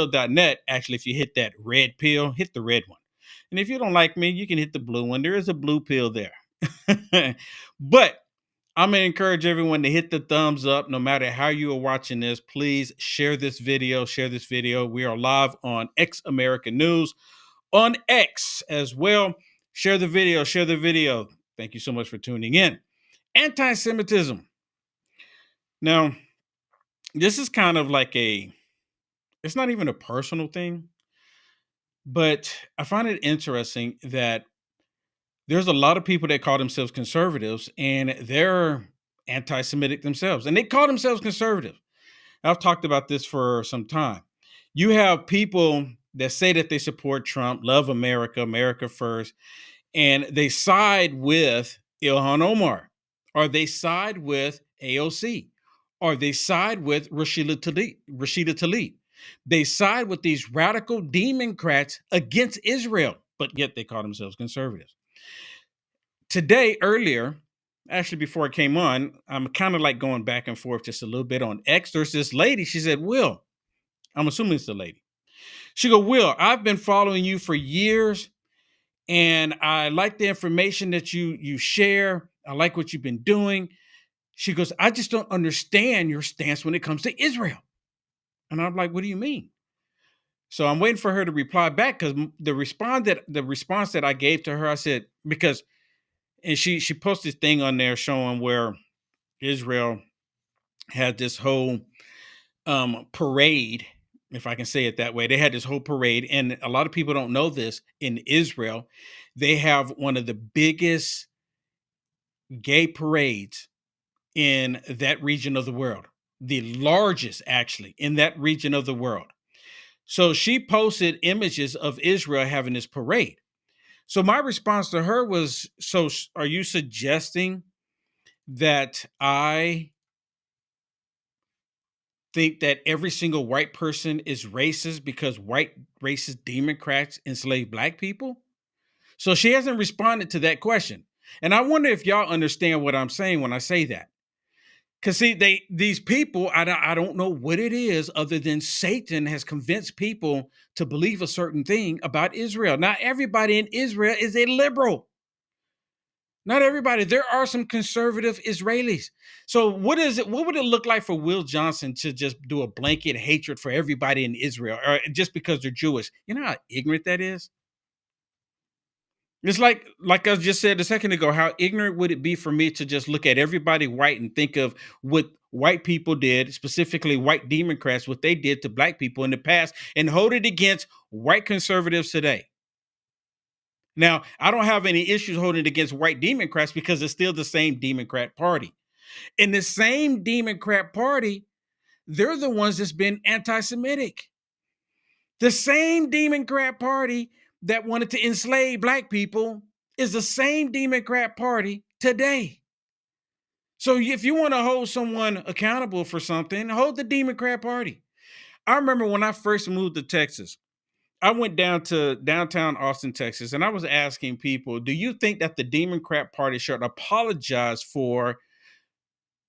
Net. Actually, if you hit that red pill, hit the red one. And if you don't like me, you can hit the blue one. There is a blue pill there. But I'm going to encourage everyone to hit the thumbs up no matter how you are watching this. Please share this video. Share this video. We are live on X American News on X as well. Share the video. Share the video. Thank you so much for tuning in. Anti-Semitism. Now, this is kind of like it's not even a personal thing, but I find it interesting that there's a lot of people that call themselves conservatives and they're anti-Semitic themselves, and they call themselves conservative. I've talked about this for some time. You have people that say that they support Trump, love America, America first, and they side with Ilhan Omar, or they side with AOC, or they side with Rashida Tlaib. They side with these radical Democrats against Israel, but yet they call themselves conservatives. Today, earlier, actually before I came on, I'm kind of like going back and forth just a little bit on X. There's this lady, she said, Will, I'm assuming it's the lady. She go, Will, I've been following you for years, and I like the information that you share. I like what you've been doing. She goes, I just don't understand your stance when it comes to Israel. And I'm like, what do you mean? So I'm waiting for her to reply back, because the response that I gave to her, I said, because, and she posted this thing on there showing where Israel had this whole parade, if I can say it that way. They had this whole parade, and a lot of people don't know this. In Israel, they have one of the biggest gay parades in that region of the world, the largest actually in that region of the world. So she posted images of Israel having this parade. So my response to her was, so are you suggesting that I think that every single white person is racist because white racist Democrats enslave black people? So she hasn't responded to that question. And I wonder if y'all understand what I'm saying when I say that. Because see, these people, I don't know what it is other than Satan has convinced people to believe a certain thing about Israel. Not everybody in Israel is a liberal. Not everybody. There are some conservative Israelis. So what is it? What would it look like for Will Johnson to just do a blanket hatred for everybody in Israel, or just because they're Jewish? You know how ignorant that is? It's like I just said a second ago, how ignorant would it be for me to just look at everybody white and think of what white people did, specifically white Democrats, what they did to black people in the past, and hold it against white conservatives today? Now, I don't have any issues holding it against white Democrats because it's still the same Democrat Party. And the same Democrat Party, they're the ones that's been anti-Semitic. The same Democrat Party that wanted to enslave black people is the same Democrat Party today. So if you want to hold someone accountable for something, hold the Democrat Party. I remember when I first moved to Texas, I went down to downtown Austin, Texas, and I was asking people, do you think that the Democrat Party should apologize for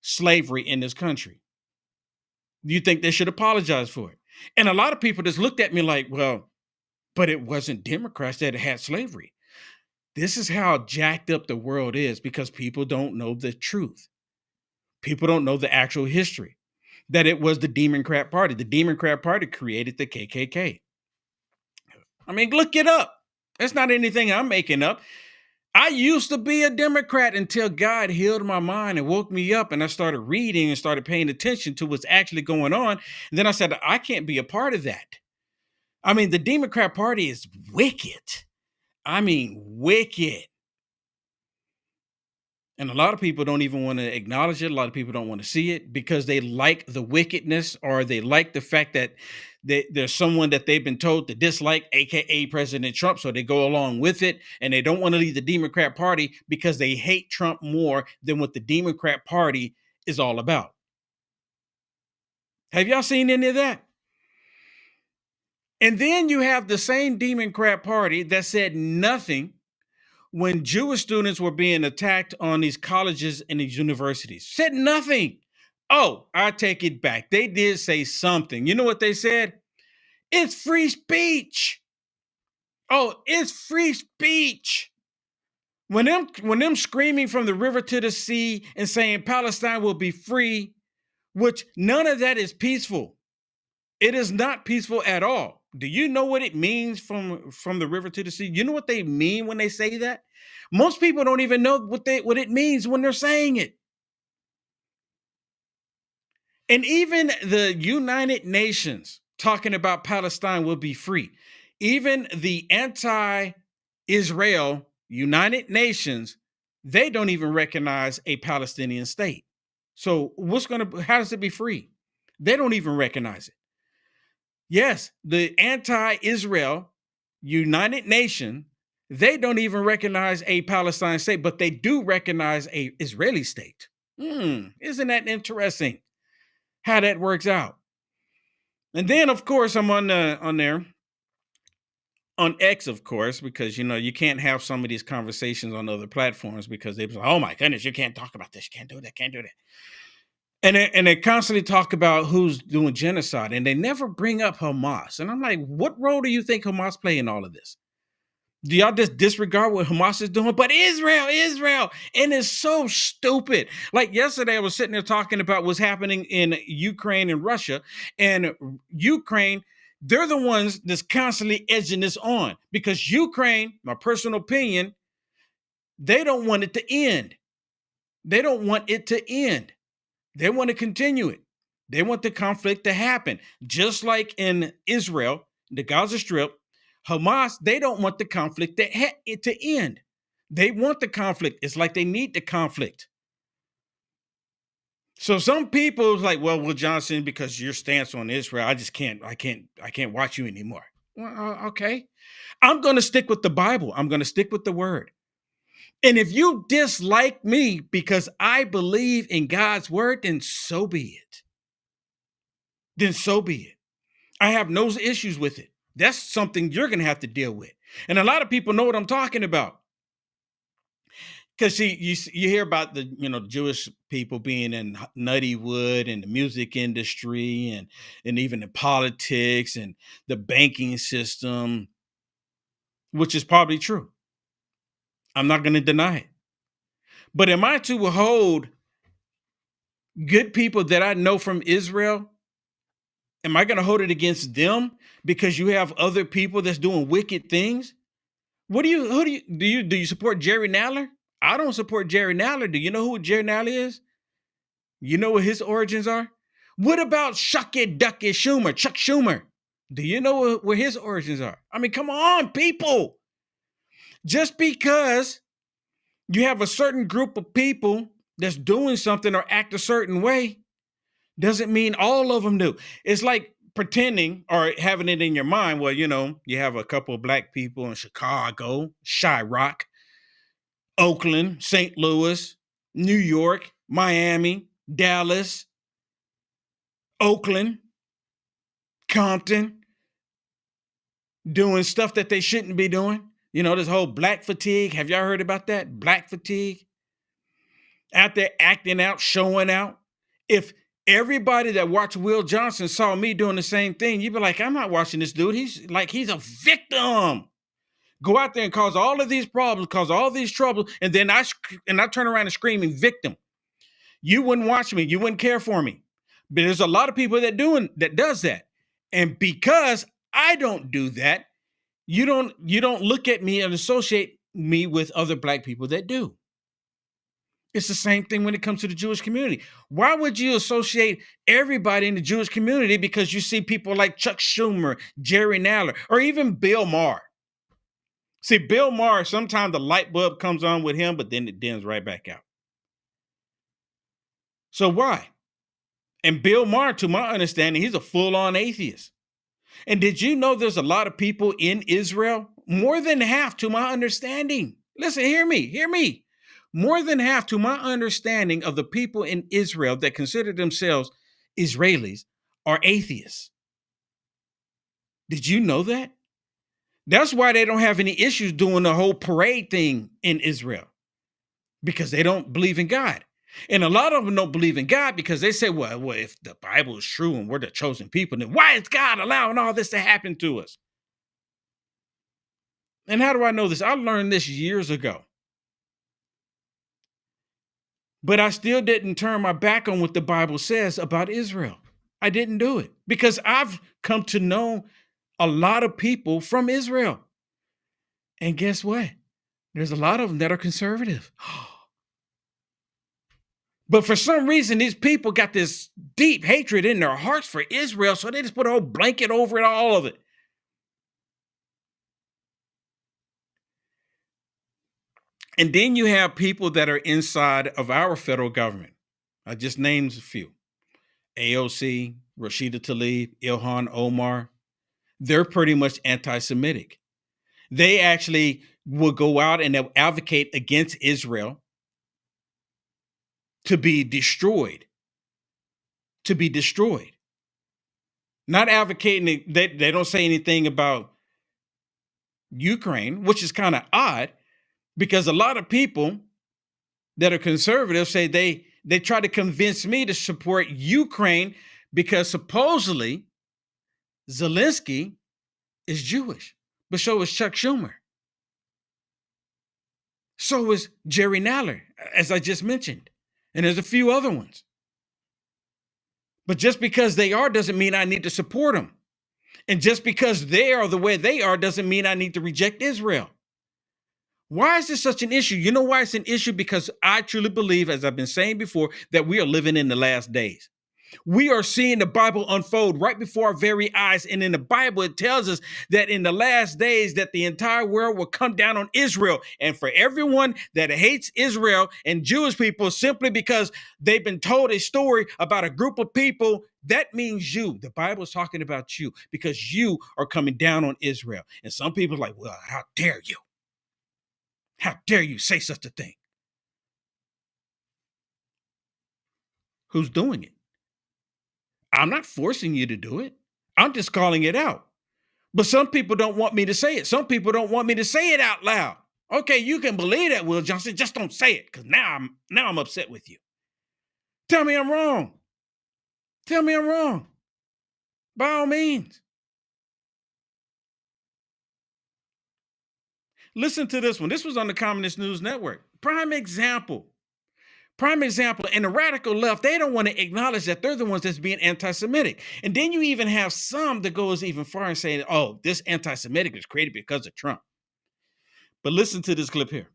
slavery in this country? Do you think they should apologize for it? And a lot of people just looked at me like, well, but it wasn't Democrats that had slavery. This is how jacked up the world is, because people don't know the truth. People don't know the actual history, that it was the Democrat Party. The Democrat Party created the KKK. I mean, look it up. That's not anything I'm making up. I used to be a Democrat until God healed my mind and woke me up, and I started reading and started paying attention to what's actually going on. And then I said, I can't be a part of that. I mean, the Democrat Party is wicked. I mean, wicked. And a lot of people don't even want to acknowledge it. A lot of people don't want to see it because they like the wickedness, or they like the fact that there's someone that they've been told to dislike, aka President Trump. So they go along with it, and they don't want to leave the Democrat Party because they hate Trump more than what the Democrat Party is all about. Have y'all seen any of that? And then you have the same Democrat Party that said nothing when Jewish students were being attacked on these colleges and these universities. Said nothing. Oh, I take it back. They did say something. You know what they said? It's free speech. Oh, it's free speech. When them screaming from the river to the sea and saying Palestine will be free, which none of that is peaceful. It is not peaceful at all. Do you know what it means from the river to the sea? You know what they mean when they say that? Most people don't even know what it means when they're saying it. And even the United Nations talking about Palestine will be free. Even the anti-Israel United Nations, they don't even recognize a Palestinian state. So how does it be free? They don't even recognize it. Yes, the anti-Israel United Nation, they don't even recognize a Palestine state, but they do recognize a Israeli state. Isn't that interesting how that works out? And then, of course, I'm on there on X, of course, because you can't have some of these conversations on other platforms because they say, "Oh my goodness, you can't talk about this, you can't do that, can't do that." And they constantly talk about who's doing genocide, and they never bring up Hamas. And I'm like, what role do you think Hamas play in all of this? Do y'all just disregard what Hamas is doing? But Israel, and it's so stupid. Like yesterday, I was sitting there talking about what's happening in Ukraine and Russia, and Ukraine, they're the ones that's constantly edging this on because Ukraine, my personal opinion, they don't want it to end. They don't want it to end. They want to continue it. They want the conflict to happen, just like in Israel, the Gaza Strip. Hamas, they don't want the conflict to end. They want the conflict. It's like they need the conflict. So some people is like, well, Johnson, because your stance on Israel, I can't watch you anymore. Well, okay. I'm going to stick with the Bible. I'm going to stick with the word. And if you dislike me because I believe in God's word, then so be it. Then so be it. I have no issues with it. That's something you're going to have to deal with. And a lot of people know what I'm talking about. Because you hear about the Jewish people being in Nuttywood and the music industry and even in politics and the banking system, which is probably true. I'm not going to deny it. But am I to hold good people that I know from Israel? Am I going to hold it against them because you have other people that's doing wicked things? Do you support Jerry Nadler? I don't support Jerry Nadler. Do you know who Jerry Nadler is? You know what his origins are? What about Chuck Schumer? Do you know where his origins are? I mean, come on, people. Just because you have a certain group of people that's doing something or act a certain way doesn't mean all of them do. It's like pretending or having it in your mind. Well, you have a couple of black people in Chicago, Chirac, Oakland, St. Louis, New York, Miami, Dallas, Oakland, Compton, doing stuff that they shouldn't be doing. This whole black fatigue. Have y'all heard about that? Black fatigue. Out there acting out, showing out. If everybody that watched Will Johnson saw me doing the same thing, you'd be like, I'm not watching this dude. He's a victim. Go out there and cause all of these problems, cause all these troubles, and then I turn around and screaming victim. You wouldn't watch me. You wouldn't care for me. But there's a lot of people that does that. And because I don't do that, you don't look at me and associate me with other black people that do. It's the same thing when it comes to the Jewish community. Why would you associate everybody in the Jewish community because you see people like Chuck Schumer, Jerry Nadler, or even Bill Maher? See, Bill Maher, sometimes the light bulb comes on with him, but then it dims right back out. So why? And Bill Maher, to my understanding, he's a full-on atheist. And did you know there's a lot of people in Israel? More than half, to my understanding. Listen, hear me. More than half, to my understanding, of the people in Israel that consider themselves Israelis are atheists. Did you know that? That's why they don't have any issues doing the whole parade thing in Israel, because they don't believe in God. And a lot of them don't believe in God because they say, well, if the Bible is true and we're the chosen people, then why is God allowing all this to happen to us? And how do I know this? I learned this years ago. But I still didn't turn my back on what the Bible says about Israel. I didn't do it because I've come to know a lot of people from Israel. And guess what? There's a lot of them that are conservative. But for some reason, these people got this deep hatred in their hearts for Israel, so they just put a whole blanket over it, all of it. And then you have people that are inside of our federal government. I just named a few. AOC, Rashida Tlaib, Ilhan Omar. They're pretty much anti-Semitic. They actually will go out and they'll advocate against Israel to be destroyed. To be destroyed. Not advocating, they don't say anything about Ukraine, which is kind of odd because a lot of people that are conservative say they try to convince me to support Ukraine because supposedly Zelensky is Jewish, but so is Chuck Schumer. So is Jerry Nadler, as I just mentioned. And there's a few other ones. But just because they are doesn't mean I need to support them. And just because they are the way they are doesn't mean I need to reject Israel. Why is this such an issue? You know why it's an issue? Because I truly believe, as I've been saying before, that we are living in the last days. We are seeing the Bible unfold right before our very eyes. And in the Bible, it tells us that in the last days that the entire world will come down on Israel. And for everyone that hates Israel and Jewish people simply because they've been told a story about a group of people, that means you. The Bible is talking about you because you are coming down on Israel. And some people are like, well, how dare you? How dare you say such a thing? Who's doing it? I'm not forcing you to do it. I'm just calling it out. But some people don't want me to say it. Some people don't want me to say it out loud. Okay, you can believe that, Will Johnson. Just don't say it, because now I'm upset with you. Tell me I'm wrong. Tell me I'm wrong. By all means. Listen to this one. This was on the Communist News Network. Prime example. And the radical left, they don't want to acknowledge that they're the ones that's being anti-Semitic. And then you even have some that goes even far and saying, oh, this anti-Semitic is created because of Trump. But listen to this clip here.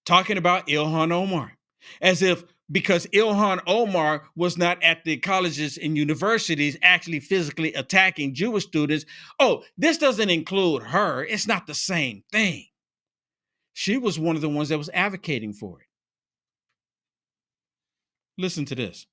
Talking about Ilhan Omar. As if because Ilhan Omar was not at the colleges and universities actually physically attacking Jewish students, oh, this doesn't include her. It's not the same thing. She was one of the ones that was advocating for it. Listen to this.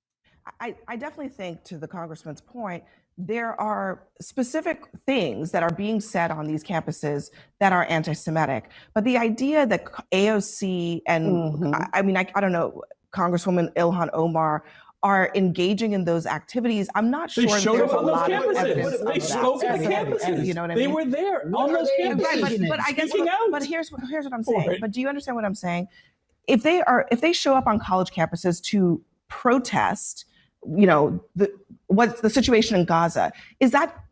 I definitely think, to the congressman's point, there are specific things that are being said on these campuses that are anti-Semitic. But the idea that AOC and, I don't know, Congresswoman Ilhan Omar are engaging in those activities, I'm not sure there's a lot of evidence of that. They spoke at the campuses. You know what I mean? They were there on those campuses. Right, but I guess, but here's what I'm saying. But do you understand what I'm saying? If they show up on college campuses to protest, what's the situation in Gaza,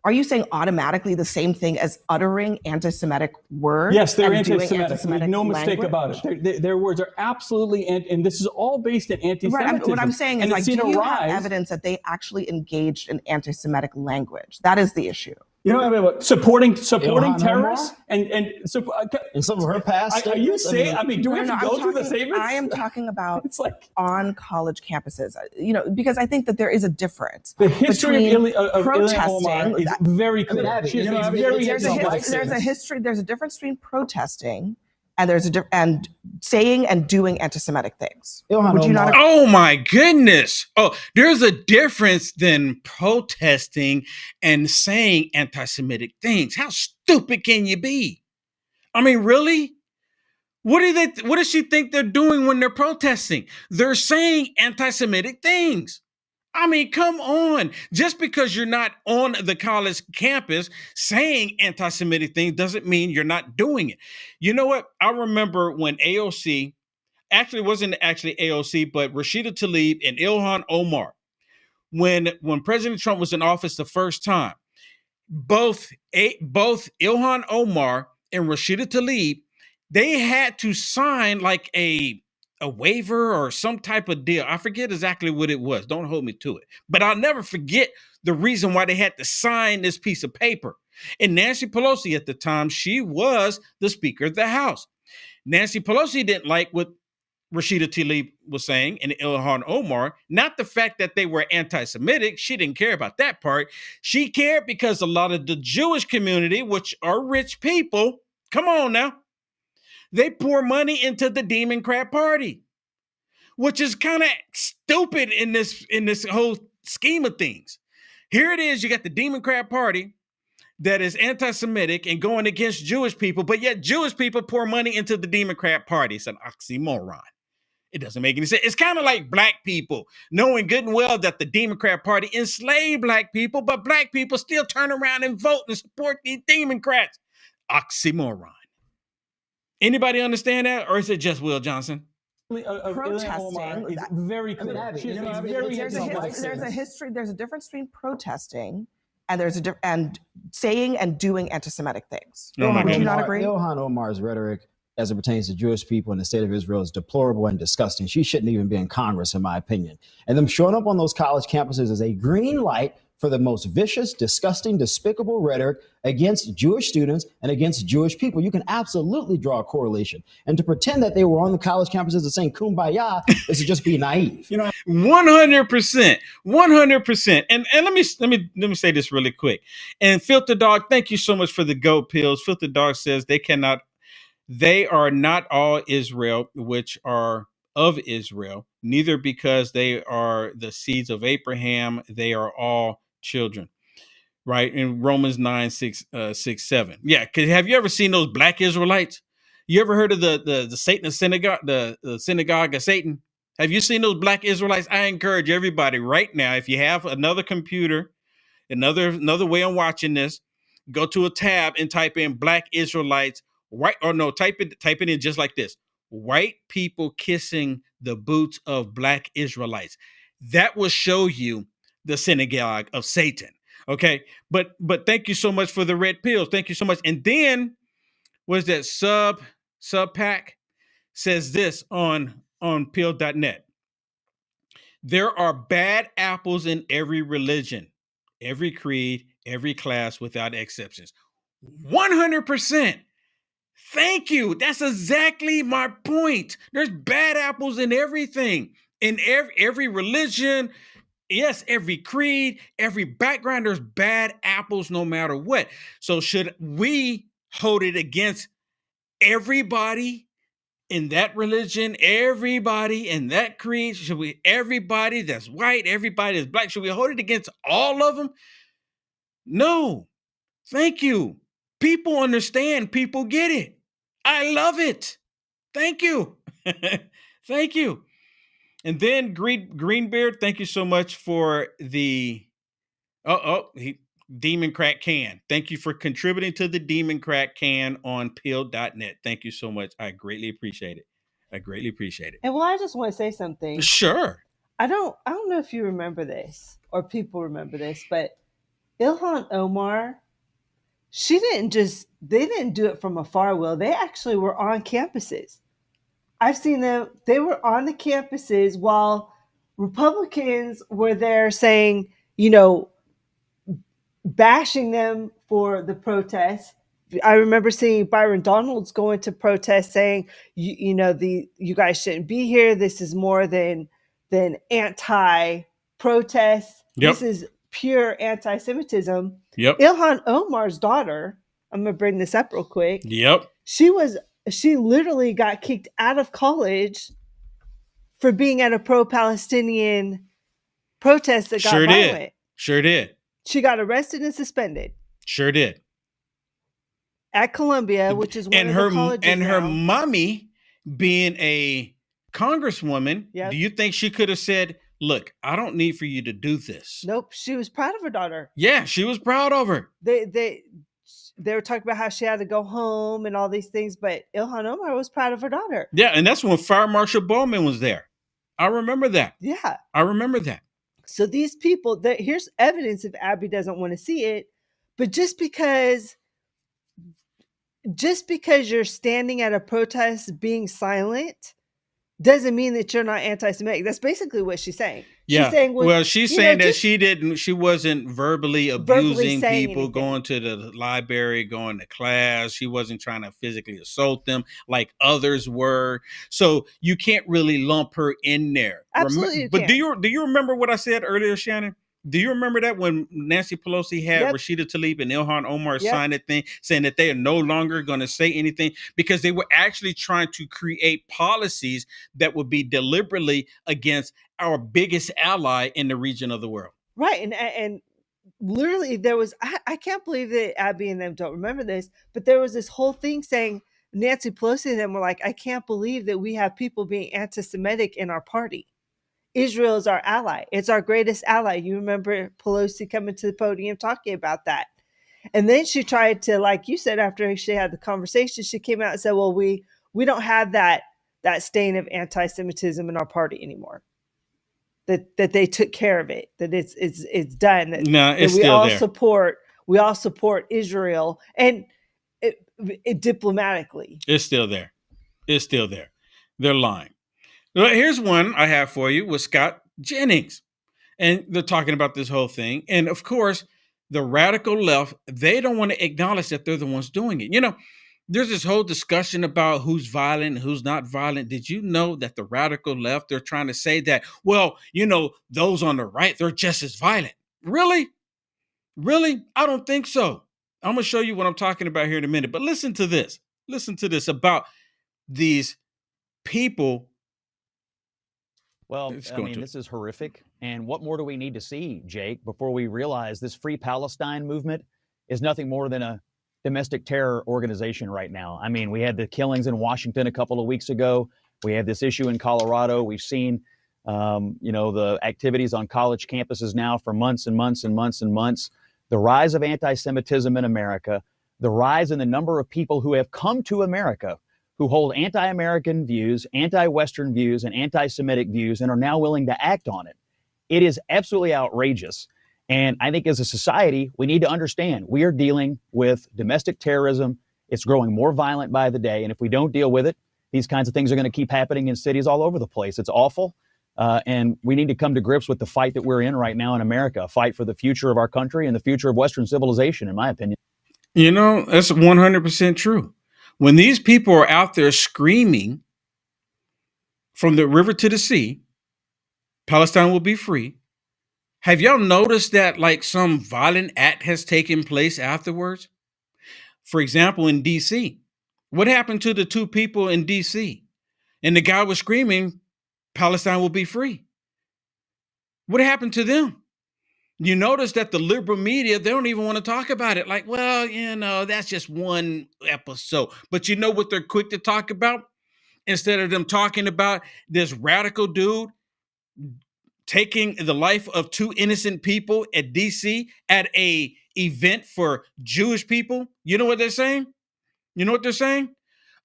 are you saying automatically the same thing as uttering anti-Semitic words? Yes, they're anti-Semitic. Make no mistake about it. Their words are absolutely, and this is all based in anti-Semitism. Right, what I'm saying is, do you have evidence that they actually engaged in anti-Semitic language? That is the issue. Supporting terrorists and some of her past. Are you saying? Do we have to go through the statements? I am talking about on college campuses. Because I think that there is a difference. The history of protesting is very clear. There's a difference between protesting and saying and doing anti-Semitic things. Would you not? Oh my goodness! Oh, there's a difference than protesting and saying anti-Semitic things. How stupid can you be? Really? What does she think they're doing when they're protesting? They're saying anti-Semitic things. Come on. Just because you're not on the college campus saying anti-Semitic things doesn't mean you're not doing it. You know what? I remember when AOC, actually, it wasn't actually AOC, but Rashida Tlaib and Ilhan Omar. When President Trump was in office the first time, both Ilhan Omar and Rashida Tlaib, they had to sign like a waiver or some type of deal. I forget exactly what it was. Don't hold me to it. But I'll never forget the reason why they had to sign this piece of paper. And Nancy Pelosi at the time, she was the Speaker of the House. Nancy Pelosi didn't like what Rashida Tlaib was saying and Ilhan Omar, not the fact that they were anti-Semitic. She didn't care about that part. She cared because a lot of the Jewish community, which are rich people, come on now, they pour money into the Democrat Party, which is kind of stupid in this whole scheme of things. Here it is, you got the Democrat Party that is anti-Semitic and going against Jewish people, but yet Jewish people pour money into the Democrat Party. It's an oxymoron. It doesn't make any sense. It's kind of like black people knowing good and well that the Democrat Party enslaved black people, but black people still turn around and vote and support these Democrats. Oxymoron. Anybody understand that, or is it just Will Johnson? Protesting is very clear. There's a history. There's a difference between protesting and and saying and doing anti-Semitic things. Would you not agree? Ilhan Omar's rhetoric, as it pertains to Jewish people in the state of Israel, is deplorable and disgusting. She shouldn't even be in Congress, in my opinion. And them showing up on those college campuses is a green light for the most vicious, disgusting, despicable rhetoric against Jewish students and against Jewish people. You can absolutely draw a correlation. And to pretend that they were on the college campuses and saying kumbaya is to just be naive. 100%, 100%. And let me say this really quick. And Filter Dog, thank you so much for the goat pills. Filter Dog says they are not all Israel, which are of Israel, neither because they are the seeds of Abraham, they are all children, right? In Romans 9:6-7. Yeah, because have you ever seen those black Israelites? You ever heard of the Satanist synagogue, the synagogue of Satan? Have you seen those black Israelites? I encourage everybody right now, if you have another computer, another way of watching this, go to a tab and type in black Israelites, type it in just like this. White people kissing the boots of black Israelites. That will show you the synagogue of Satan. Okay. But thank you so much for the red pills. Thank you so much. And then was that sub pack says this on pill.net. There are bad apples in every religion, every creed, every class without exceptions. 100%. Thank you. That's exactly my point. There's bad apples in everything, in every religion. Yes, every creed, every background, there's bad apples no matter what. So should we hold it against everybody in that religion, everybody in that creed? Everybody that's white, everybody that's black, should we hold it against all of them? No. Thank you. People understand. People get it. I love it. Thank you. Thank you. And then Greenbeard, thank you so much for the Demon Crack Can. Thank you for contributing to the Demon Crack Can on pill.net. Thank you so much. I greatly appreciate it. And well, I just want to say something. Sure. I don't know if you remember this or people remember this, but Ilhan Omar, they didn't do it from afar, Will. They actually were on campuses. I've seen them. They were on the campuses while Republicans were there saying, bashing them for the protests. I remember seeing Byron Donalds going to protest saying, you guys shouldn't be here. This is more than anti-protest. Yep. This is pure anti-Semitism. Yep. Ilhan Omar's daughter, I'm going to bring this up real quick. Yep. She literally got kicked out of college for being at a pro-Palestinian protest that got violent. Sure did. She got arrested and suspended. Sure did. At Columbia, which is one of the colleges and her now. mommy being a congresswoman, Yep. Do you think she could have said, look, I don't need for you to do this? Nope. She was proud of her daughter. Yeah, she was proud of her. they were talking about how she had to go home and all these things, but Ilhan Omar was proud of her daughter. Yeah, and that's when Fire Marshal Bowman was there. I remember that. Yeah. I remember that. So these people, here's evidence if Abby doesn't want to see it, but just because you're standing at a protest being silent doesn't mean that you're not anti-Semitic. That's basically what she's saying. Yeah. She's saying, well, she's saying that she wasn't verbally abusing people, anything. going to the library, going to class. She wasn't trying to physically assault them like others were. So you can't really lump her in there. Absolutely. But do you remember what I said earlier, Shannon? Do you remember that when Nancy Pelosi had Rashida Tlaib and Ilhan Omar sign that thing saying that they are no longer going to say anything because they were actually trying to create policies that would be deliberately against our biggest ally in the region of the world. Right. And literally there was, I can't believe that Abby and them don't remember this, but there was this whole thing saying Nancy Pelosi and them were like, I can't believe that we have people being anti-Semitic in our party. Israel is our ally. It's our greatest ally. You remember Pelosi coming to the podium talking about that. And then she tried to, like you said, after she had the conversation, she came out and said, well, we don't have that stain of anti-Semitism in our party anymore. That they took care of it, that it's done. That we all support Israel, and it diplomatically. It's still there. It's still there. They're lying. Well, here's one I have for you with Scott Jennings. And they're talking about this whole thing. And of course, the radical left, they don't want to acknowledge that they're the ones doing it. You know, there's this whole discussion about who's violent and who's not violent. Did you know that the radical left, they're trying to say that, well, you know, those on the right, they're just as violent. Really? Really? I don't think so. I'm going to show you what I'm talking about here in a minute. But listen to this. Listen to this about these people. Well, I mean, this is horrific. And what more do we need to see, Jake, before we realize this Free Palestine movement is nothing more than a domestic terror organization right now? I mean, we had the killings in Washington a couple of weeks ago. We have this issue in Colorado. We've seen, the activities on college campuses now for months and months and months and months. The rise of anti-Semitism in America, the rise in the number of people who have come to America who hold anti-American views, anti-Western views, and anti-Semitic views, and are now willing to act on it. It is absolutely outrageous. And I think as a society, we need to understand we are dealing with domestic terrorism. It's growing more violent by the day. And if we don't deal with it, these kinds of things are going to keep happening in cities all over the place. It's awful. And we need to come to grips with the fight that we're in right now in America, a fight for the future of our country and the future of Western civilization, in my opinion. You know, that's 100% true. When these people are out there screaming from the river to the sea, Palestine will be free. Have y'all noticed that like some violent act has taken place afterwards? For example, in DC, what happened to the two people in DC? And the guy was screaming, Palestine will be free. What happened to them? You notice that the liberal media, they don't even want to talk about it. Like, well, that's just one episode. But you know what they're quick to talk about? Instead of them talking about this radical dude taking the life of two innocent people at DC at a event for Jewish people, you know what they're saying? You know what they're saying?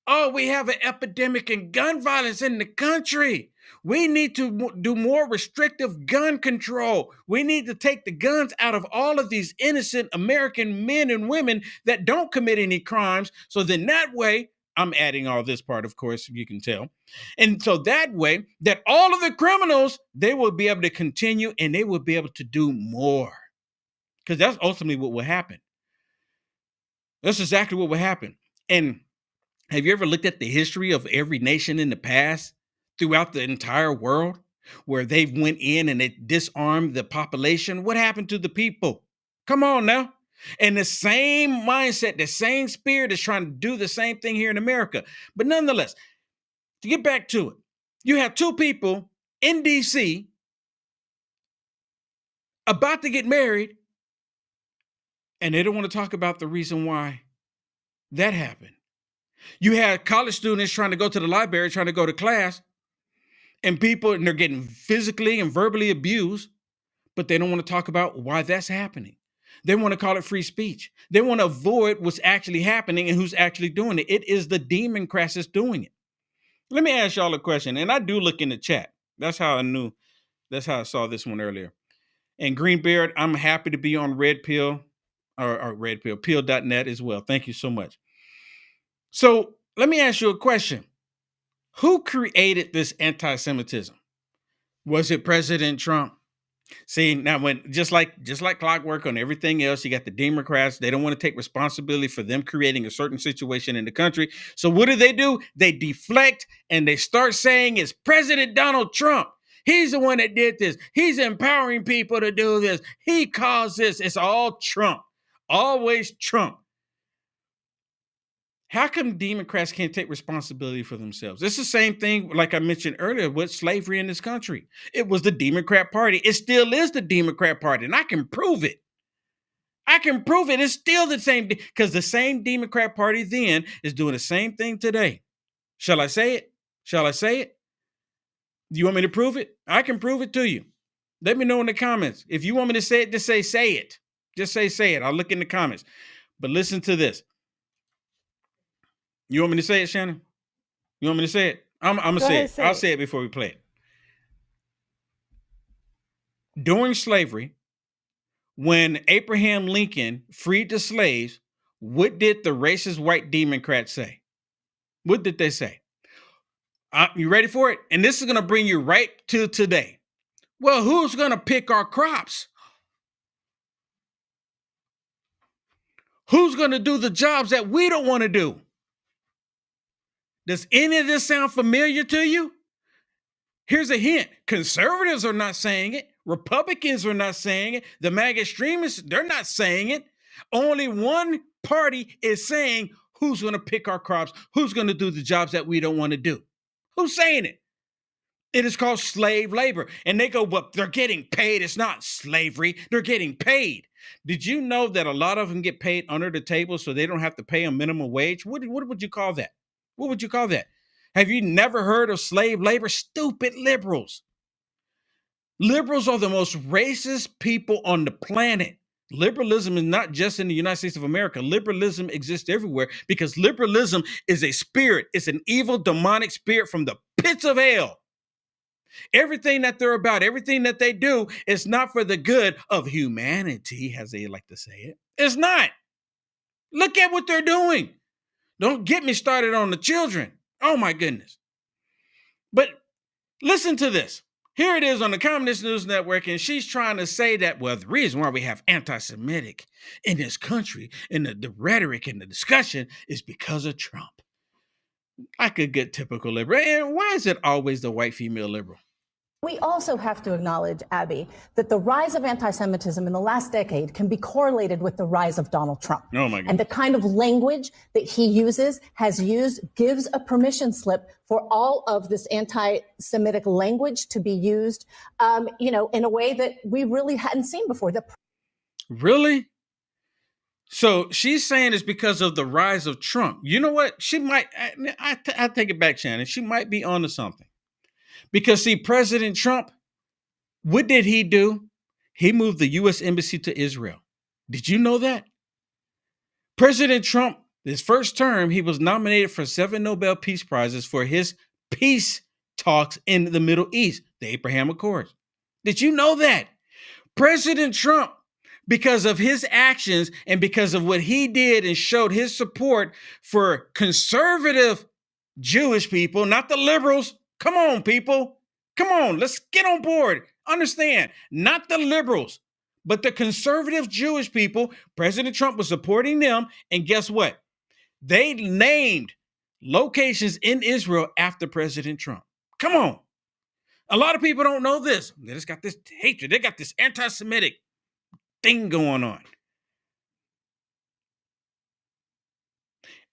Oh, we have an epidemic in gun violence in the country. We need to do more restrictive gun control. We need to take the guns out of all of these innocent American men and women that don't commit any crimes. So then that way, I'm adding all this part, of course, you can tell. And so that way, that all of the criminals, they will be able to continue and they will be able to do more. Because that's ultimately what will happen. That's exactly what will happen. And have you ever looked at the history of every nation in the past throughout the entire world where they went in and they disarmed the population? What happened to the people? Come on now. And the same mindset, the same spirit is trying to do the same thing here in America. But nonetheless, to get back to it, you have two people in DC about to get married, and they don't want to talk about the reason why that happened. You had college students trying to go to the library, trying to go to class, and they're getting physically and verbally abused, but they don't want to talk about why that's happening. They want to call it free speech. They want to avoid what's actually happening and who's actually doing it. It is the Democrats that's doing it. Let me ask y'all a question, and I do look in the chat. That's how I saw this one earlier. And Greenbeard, I'm happy to be on Red Pill or Red Pill, Pill.net as well. Thank you so much. So let me ask you a question. Who created this anti-Semitism? Was it President Trump? See, now when just like clockwork on everything else, you got the Democrats. They don't want to take responsibility for them creating a certain situation in the country. So what do? They deflect and they start saying it's President Donald Trump. He's the one that did this. He's empowering people to do this. He caused this. It's all Trump. Always Trump. How come Democrats can't take responsibility for themselves? It's the same thing, like I mentioned earlier, with slavery in this country. It was the Democrat Party. It still is the Democrat Party, and I can prove it. It's still the same, because the same Democrat Party then is doing the same thing today. Shall I say it? Do you want me to prove it? I can prove it to you. Let me know in the comments. If you want me to say it, just say it. Just say it. I'll look in the comments. But listen to this. You want me to say it, Shannon? You want me to say it? I'm going to say it. I'll say it before we play it. During slavery, when Abraham Lincoln freed the slaves, what did the racist white Democrats say? What did they say? You ready for it? And this is going to bring you right to today. Well, who's going to pick our crops? Who's going to do the jobs that we don't want to do? Does any of this sound familiar to you? Here's a hint. Conservatives are not saying it. Republicans are not saying it. The MAGA extremists, they're not saying it. Only one party is saying who's going to pick our crops, who's going to do the jobs that we don't want to do. Who's saying it? It is called slave labor. And they go, well, they're getting paid. It's not slavery. They're getting paid. Did you know that a lot of them get paid under the table so they don't have to pay a minimum wage? What would you call that? What would you call that? Have you never heard of slave labor? Stupid liberals. Liberals are the most racist people on the planet. Liberalism is not just in the United States of America. Liberalism exists everywhere because liberalism is a spirit. It's an evil, demonic spirit from the pits of hell. Everything that they're about, everything that they do is not for the good of humanity, as they like to say it. It's not. Look at what they're doing. Don't get me started on the children. Oh, my goodness. But listen to this. Here it is on the Communist News Network, and she's trying to say that, well, the reason why we have anti-Semitic in this country and the rhetoric and the discussion is because of Trump. Like a good typical liberal. And why is it always the white female liberal? We also have to acknowledge, Abby, that the rise of anti-Semitism in the last decade can be correlated with the rise of Donald Trump. Oh my God. And the kind of language that he gives a permission slip for all of this anti-Semitic language to be used, in a way that we really hadn't seen before. Really? So she's saying it's because of the rise of Trump. You know what? She might, I take it back, Shannon. She might be onto something. Because, see, President Trump, what did he do? He moved the U.S. Embassy to Israel. Did you know that? President Trump, his first term, he was nominated for 7 Nobel Peace Prizes for his peace talks in the Middle East, the Abraham Accords. Did you know that? President Trump, because of his actions and because of what he did and showed his support for conservative Jewish people, not the liberals. Come on, people. Come on, let's get on board. Understand, not the liberals, but the conservative Jewish people. President Trump was supporting them. And guess what? They named locations in Israel after President Trump. Come on. A lot of people don't know this. They just got this hatred. They got this anti-Semitic thing going on.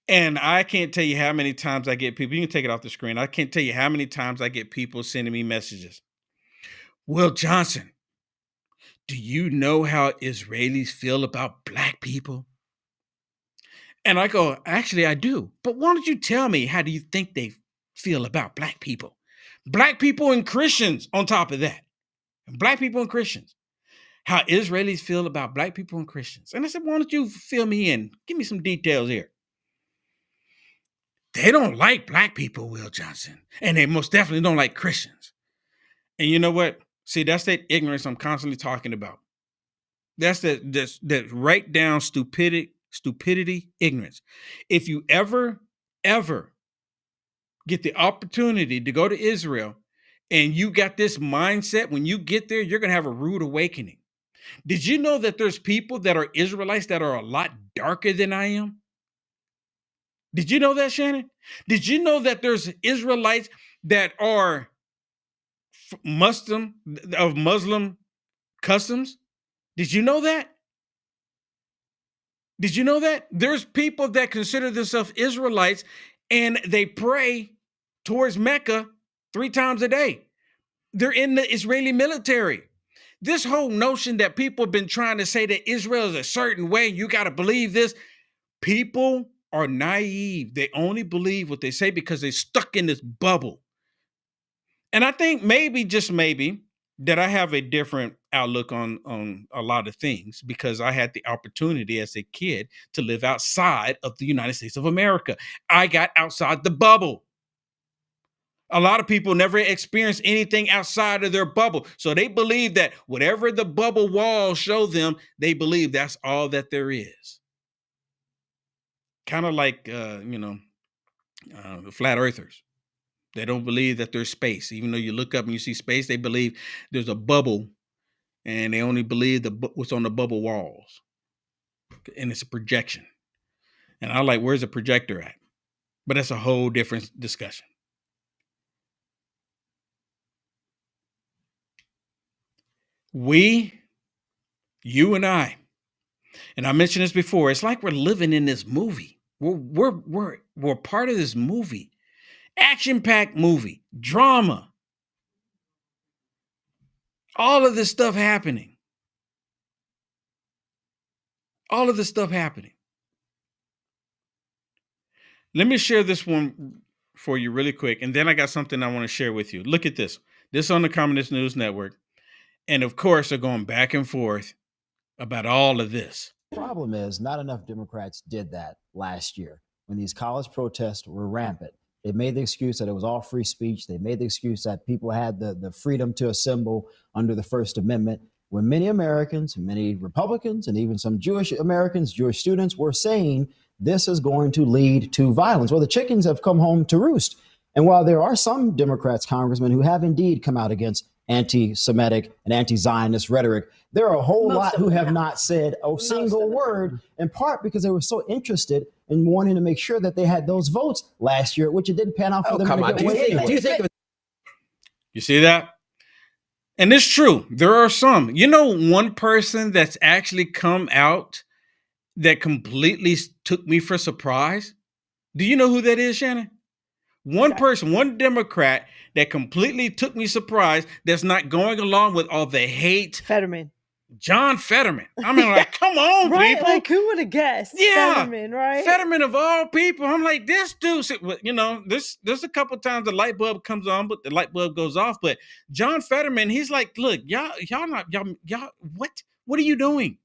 And I can't tell you how many times I get people, you can take it off the screen. I can't tell you how many times I get people sending me messages. Will Johnson, do you know how Israelis feel about black people? And I go, actually, I do. But why don't you tell me, how do you think they feel about black people? Black people and Christians on top of that. Black people and Christians. how Israelis feel about black people and Christians. And I said, why don't you fill me in? Give me some details here. They don't like black people, Will Johnson. And they most definitely don't like Christians. And you know what? See, that's that ignorance I'm constantly talking about. That's that right down stupidity, ignorance. If you ever get the opportunity to go to Israel and you got this mindset, when you get there, you're going to have a rude awakening. Did you know that there's people that are Israelites that are a lot darker than I am? Did you know that, Shannon? Did you know that there's Israelites that are Muslim customs? Did you know that? Did you know that? There's people that consider themselves Israelites and they pray towards Mecca 3 times a day. They're in the Israeli military. This whole notion that people have been trying to say that Israel is a certain way, you got to believe this. People are naive. They only believe what they say because they're stuck in this bubble. And I think maybe, just maybe, that I have a different outlook on a lot of things because I had the opportunity as a kid to live outside of the United States of America. I got outside the bubble. A lot of people never experienced anything outside of their bubble. So they believe that whatever the bubble walls show them, they believe that's all that there is. Kind of like, the flat earthers. They don't believe that there's space. Even though you look up and you see space, they believe there's a bubble and they only believe what's on the bubble walls. And it's a projection. And I'm like, where's the projector at? But that's a whole different discussion. You and I mentioned this before, it's like we're living in this movie. We're part of this movie. Action-packed movie, drama. All of this stuff happening. All of this stuff happening. Let me share this one for you really quick, and then I got something I want to share with you. Look at this. This on the Communist News Network. And of course, they're going back and forth about all of this. The problem is not enough Democrats did that last year when these college protests were rampant. They made the excuse that it was all free speech. They made the excuse that people had the freedom to assemble under the First Amendment, when many Americans, many Republicans, and even some Jewish Americans, Jewish students were saying this is going to lead to violence. Well, the chickens have come home to roost. And while there are some Democrats, congressmen, who have indeed come out against anti-Semitic and anti-Zionist rhetoric, there are a whole lot who have not said a single word, in part because they were so interested in wanting to make sure that they had those votes last year, which it didn't pan out for them. You see that? And it's true. There are some. You know, one person that's actually come out that completely took me for surprise? Do you know who that is, Shannon? One person, one Democrat that completely took me surprise that's not going along with all the hate. Fetterman. John Fetterman. I mean, like, come on, right? People. Like, who would have guessed? Yeah. Fetterman, right? Fetterman of all people. I'm like, this dude, you know, there's a couple times the light bulb comes on, but the light bulb goes off. But John Fetterman, he's like, look, y'all, what are you doing?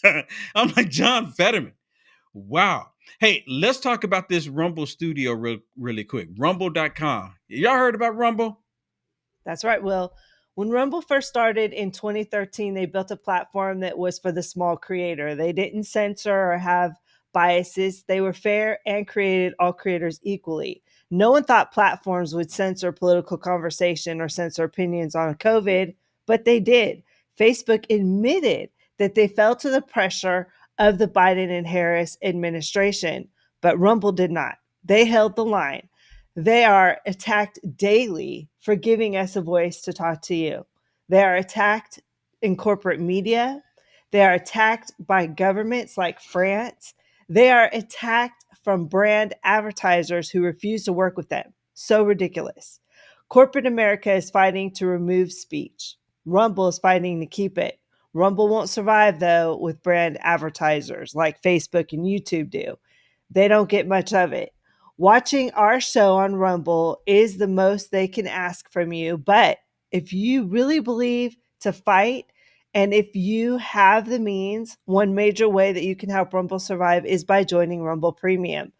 I'm like, John Fetterman. Wow. Hey, let's talk about this Rumble studio really quick. Rumble.com. Y'all heard about Rumble? That's right, Will. When Rumble first started in 2013, they built a platform that was for the small creator. They didn't censor or have biases. They were fair and created all creators equally. No one thought platforms would censor political conversation or censor opinions on COVID, but they did. Facebook admitted that they fell to the pressure of the Biden and Harris administration, but Rumble did not. They held the line. They are attacked daily for giving us a voice to talk to you. They are attacked in corporate media. They are attacked by governments like France. They are attacked from brand advertisers who refuse to work with them. So ridiculous. Corporate America is fighting to remove speech. Rumble is fighting to keep it. Rumble won't survive, though, with brand advertisers like Facebook and YouTube do. They don't get much of it. Watching our show on Rumble is the most they can ask from you. But if you really believe to fight And if you have the means, one major way that you can help Rumble survive is by joining Rumble Premium.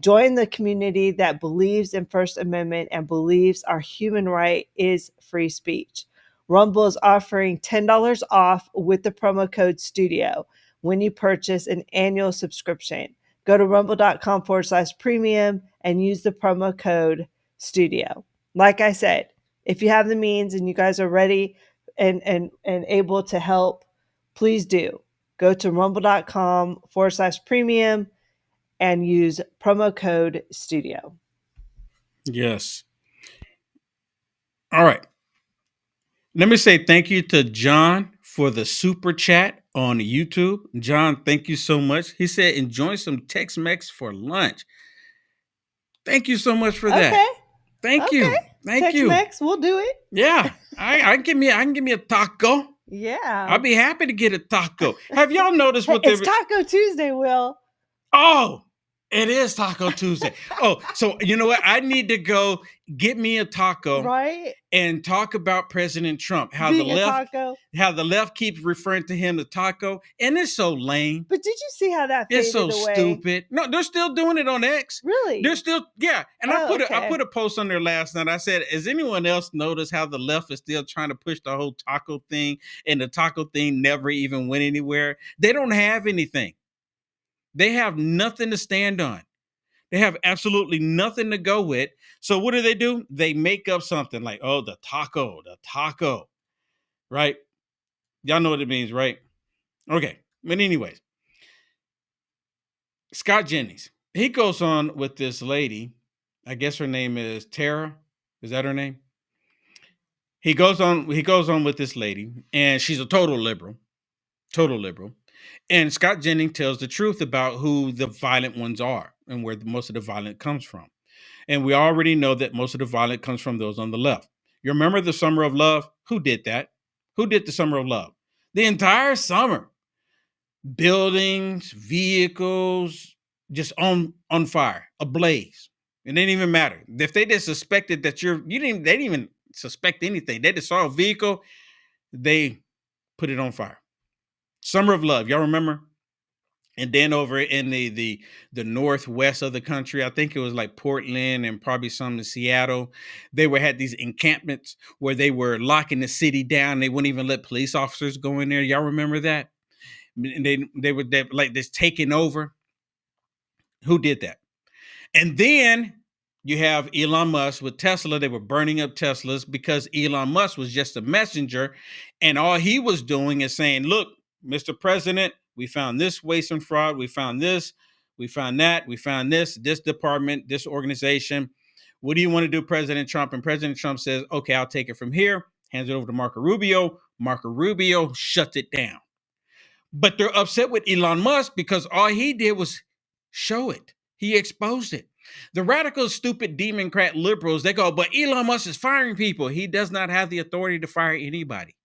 Join the community that believes in First Amendment and believes our human right is free speech. Rumble is offering $10 off with the promo code STUDIO when you purchase an annual subscription. Go to rumble.com/premium and use the promo code STUDIO. Like I said, if you have the means and you guys are ready and able to help, please do. Go to rumble.com/premium and use promo code STUDIO. Yes. All right. Let me say thank you to John for the super chat on YouTube. John, thank you so much. He said, enjoy some Tex-Mex for lunch. Thank you so much for that. Okay. Thank you. Thank you. Tex-Mex, we'll do it. Yeah. I can give me a taco. Yeah. I'll be happy to get a taco. Have y'all noticed what it's Taco Tuesday, Will? Oh, it is Taco Tuesday. Oh, so you know what? I need to go get me a taco, right? And talk about President Trump. How the left keeps referring to him as taco, and it's so lame. But did you see how that faded It's so away? stupid. No, they're still doing it on X. Really? They're still, yeah. And I put a post on there last night. I said, has anyone else noticed how the left is still trying to push the whole taco thing, and the taco thing never even went anywhere? They don't have anything. They have nothing to stand on. They have absolutely nothing to go with. So what do? They make up something like, oh, the taco, right? Y'all know what it means, right? Okay. But anyways, Scott Jennings, he goes on with this lady. I guess her name is Tara. Is that her name? He goes on with this lady, and she's a total liberal. And Scott Jennings tells the truth about who the violent ones are and where most of the violence comes from. And we already know that most of the violence comes from those on the left. You remember the Summer of Love? Who did that? Who did the Summer of Love? The entire summer. Buildings, vehicles, just on fire, ablaze. It didn't even matter. If they just suspected that they didn't even suspect anything. They just saw a vehicle, they put it on fire. Summer of Love, y'all remember? And then over in the northwest of the country, I think it was like Portland and probably some in Seattle, they had these encampments where they were locking the city down. They wouldn't even let police officers go in there. Y'all remember that? And they were like this taking over. Who did that? And then you have Elon Musk with Tesla. They were burning up Teslas because Elon Musk was just a messenger. And all he was doing is saying, look, Mr. President, we found this waste and fraud. We found this. We found that. We found this department, this organization. What do you want to do, President Trump? And President Trump says, okay, I'll take it from here. Hands it over to Marco Rubio. Marco Rubio shuts it down. But they're upset with Elon Musk because all he did was show it. He exposed it. The radical, stupid, Democrat liberals, they go, but Elon Musk is firing people. He does not have the authority to fire anybody.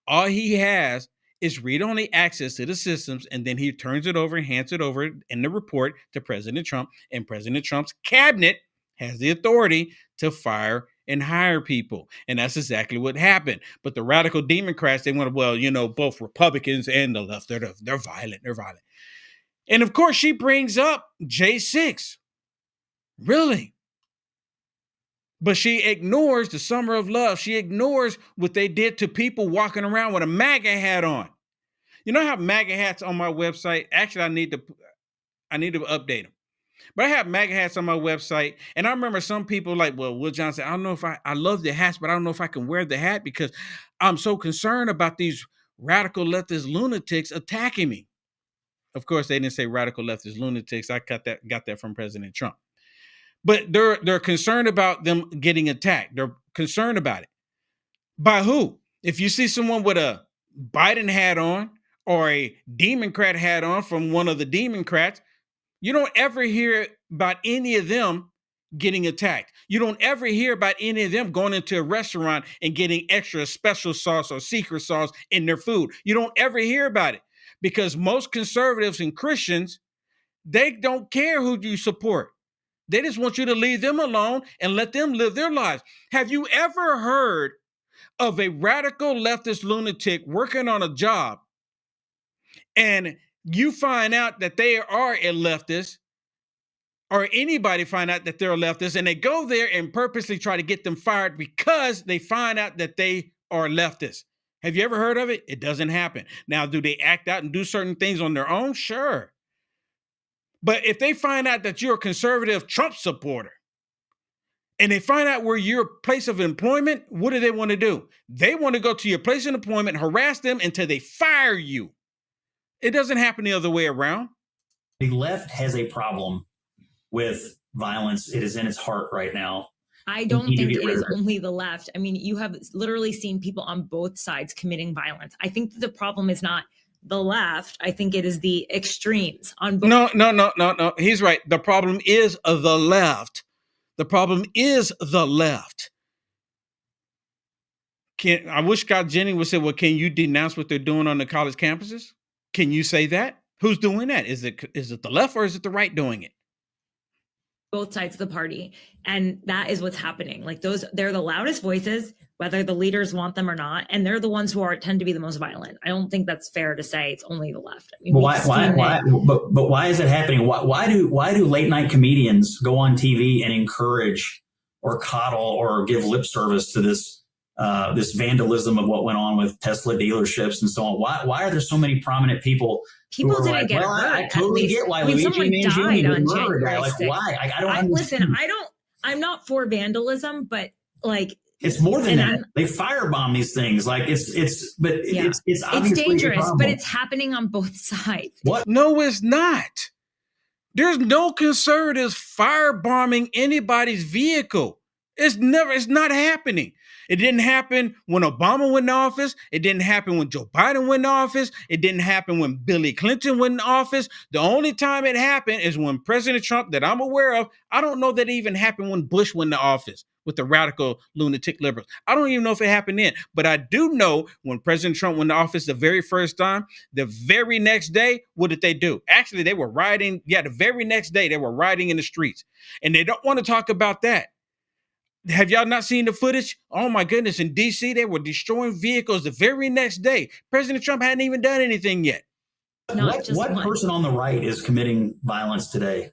All he has is read-only access to the systems, and then he turns it over and hands it over in the report to President Trump, and President Trump's cabinet has the authority to fire and hire people. And that's exactly what happened. But the radical Democrats, they want to, both Republicans and the left, they're violent. And of course, she brings up J6. Really? But she ignores the Summer of Love. She ignores what they did to people walking around with a MAGA hat on. You know how MAGA hats on my website? Actually, I need to update them. But I have MAGA hats on my website. And I remember some people like, well, Will Johnson, I don't know if I love the hats, but I don't know if I can wear the hat because I'm so concerned about these radical leftist lunatics attacking me. Of course, they didn't say radical leftist lunatics. I got that from President Trump. But they're concerned about them getting attacked. They're concerned about it. By who? If you see someone with a Biden hat on or a Democrat hat on from one of the Democrats, you don't ever hear about any of them getting attacked. You don't ever hear about any of them going into a restaurant and getting extra special sauce or secret sauce in their food. You don't ever hear about it because most conservatives and Christians, they don't care who you support. They just want you to leave them alone and let them live their lives. Have you ever heard of a radical leftist lunatic working on a job, and you find out that they are a leftist, or anybody find out that they're a leftist, and they go there and purposely try to get them fired because they find out that they are leftists. Have you ever heard of it? It doesn't happen. Now, do they act out and do certain things on their own? Sure. But if they find out that you're a conservative Trump supporter, and they find out where your place of employment, what do they want to do? They want to go to your place of employment, harass them until they fire you. It doesn't happen the other way around. The left has a problem with violence. It is in its heart right now. I don't think it is only the left. I mean, you have literally seen people on both sides committing violence. I think the problem is not the left. I think it is the extremes on both. No. He's right. The problem is the left. The problem is the left. I wish Scott Jennings would say, well, can you denounce what they're doing on the college campuses? Can you say that? Who's doing that? Is it the left or is it the right doing it? Both sides of the party. And that is what's happening. Like they're the loudest voices, whether the leaders want them or not. And they're the ones who tend to be the most violent. I don't think that's fair to say it's only the left. I mean, but why is it happening? Why do late night comedians go on TV and encourage or coddle or give lip service to this vandalism of what went on with Tesla dealerships and so on? Why are there so many prominent people? People didn't get hurt. I totally get why Luigi died on January 6th. Like, why? I don't understand. Listen, I'm not for vandalism, but like it's more than that. They firebomb these things. Like it's dangerous, but it's happening on both sides. What? No, it's not. There's no conservatives firebombing anybody's vehicle. It's not happening. It didn't happen when Obama went in office. It didn't happen when Joe Biden went in office. It didn't happen when Billy Clinton went in office. The only time it happened is when President Trump, that I'm aware of, I don't know that it even happened when Bush went into office with the radical lunatic liberals. I don't even know if it happened then. But I do know when President Trump went into office the very first time, the very next day, what did they do? Actually, they were rioting. Yeah, the very next day, they were rioting in the streets. And they don't want to talk about that. Have y'all not seen the footage? Oh my goodness, in DC, they were destroying vehicles the very next day. President Trump hadn't even done anything yet. What person on the right is committing violence today?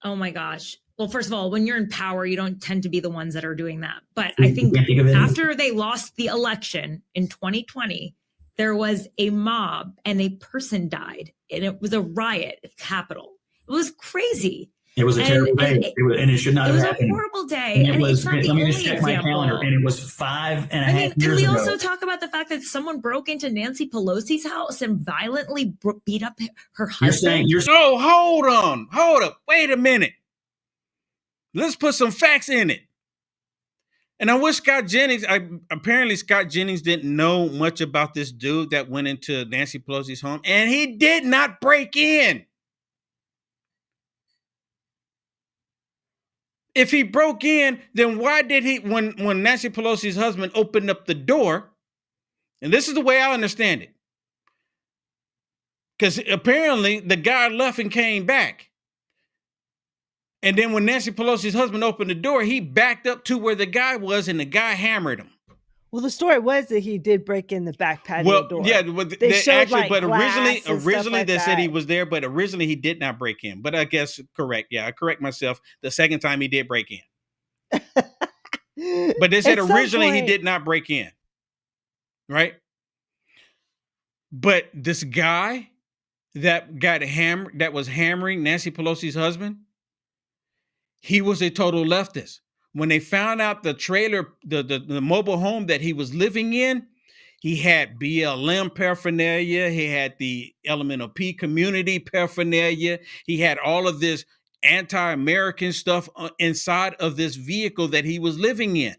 Oh my gosh. Well, first of all, when you're in power, you don't tend to be the ones that are doing that. But I think after they lost the election in 2020, there was a mob and a person died. And it was a riot at the Capitol. It was crazy. It was a terrible day, and it should not have happened. It was a horrible day, and it's not the only example. My calendar, and it was 5.5 years ago. Can we also talk about the fact that someone broke into Nancy Pelosi's house and violently beat up her husband? Oh, hold up, wait a minute. Let's put some facts in it. And I wish Scott Jennings, apparently Scott Jennings didn't know much about this dude that went into Nancy Pelosi's home, and he did not break in. If he broke in, then why did he, when Nancy Pelosi's husband opened up the door, and this is the way I understand it, because apparently the guy left and came back. And then when Nancy Pelosi's husband opened the door, he backed up to where the guy was, and the guy hammered him. Well, the story was that he did break in the back patio door. Yeah, but originally they said he was there, but originally he did not break in. But I guess correct. Yeah, I correct myself. The second time he did break in. But they said originally he did not break in. Right? But this guy that got hammered, that was hammering Nancy Pelosi's husband, he was a total leftist. When they found out the trailer, the mobile home that he was living in, he had BLM paraphernalia. He had the Elemental P community paraphernalia. He had all of this anti-American stuff inside of this vehicle that he was living in.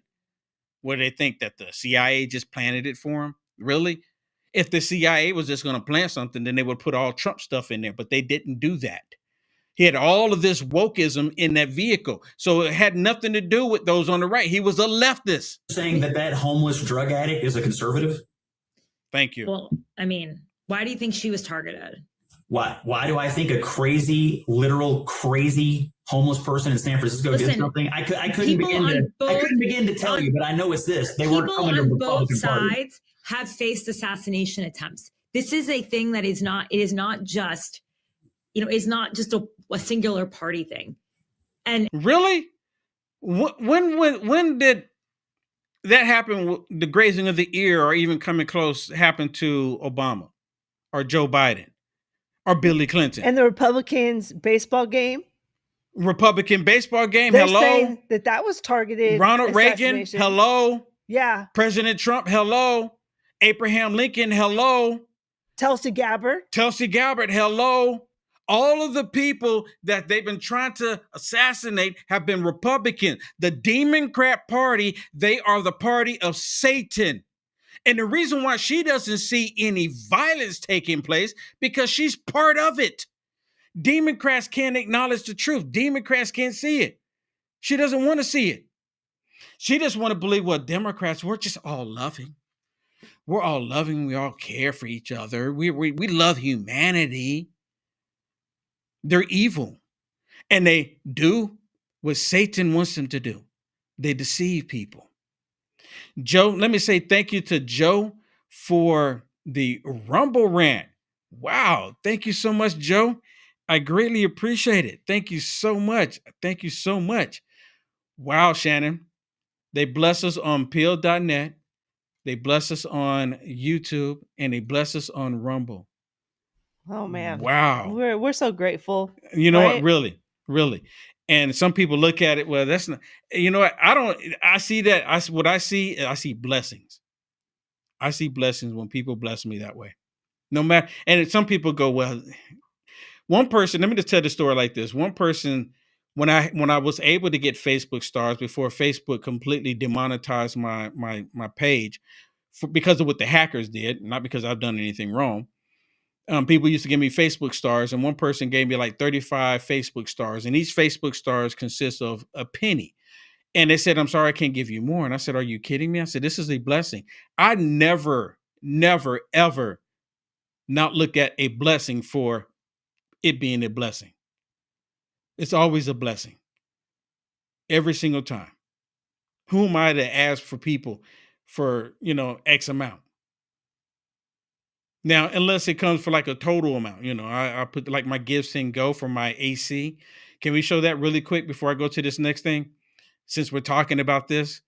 Where they think that the CIA just planted it for him? Really? If the CIA was just going to plant something, then they would put all Trump stuff in there, but they didn't do that. He had all of this wokeism in that vehicle. So it had nothing to do with those on the right. He was a leftist. Saying that homeless drug addict is a conservative? Thank you. Well, I mean, why do you think she was targeted? Why do I think a crazy, literal crazy homeless person in San Francisco did something? I couldn't begin to tell you, but I know it's this. They weren't coming to the Republican Party. Both sides have faced assassination attempts. This is a thing that is not just, it's not just a singular party thing. And really, when did that happen? The grazing of the ear, or even coming close, happened to Obama or Joe Biden or Billy Clinton? And the Republicans' baseball game. Republican baseball game. They're hello. Saying that was targeted. Ronald Reagan. Hello. Yeah. President Trump. Hello. Abraham Lincoln. Hello. Tulsi Gabbard. Hello. All of the people that they've been trying to assassinate have been Republican. The Democrat Party, they are the party of Satan. And the reason why she doesn't see any violence taking place, because she's part of it. Democrats can't acknowledge the truth. Democrats can't see it. She doesn't want to see it. She just want to believe, well, Democrats, we're just all loving. We're all loving. We all care for each other. We love humanity. They're evil. And they do what Satan wants them to do. They deceive people. Joe, let me say thank you to Joe for the Rumble rant. Wow. Thank you so much, Joe. I greatly appreciate it. Thank you so much. Thank you so much. Wow, Shannon. They bless us on peel.net. They bless us on YouTube, and they bless us on Rumble. Oh man. Wow. We're so grateful. You know what? Really. And some people look at it, well, that's not, you know what? I see that. I see blessings. I see blessings when people bless me that way. No matter, and some people go, well, one person, let me just tell the story like this. One person, when I was able to get Facebook stars before Facebook completely demonetized my page because of what the hackers did, not because I've done anything wrong. People used to give me Facebook stars, and one person gave me like 35 Facebook stars, and each Facebook stars consists of a penny. And they said, I'm sorry, I can't give you more. And I said, are you kidding me? I said, this is a blessing. I never, ever not look at a blessing for it being a blessing. It's always a blessing. Every single time. Who am I to ask for people for, X amount? Now, unless it comes for like a total amount, I put like my gifts in go for my AC. Can we show that really quick before I go to this next thing? Since we're talking about this.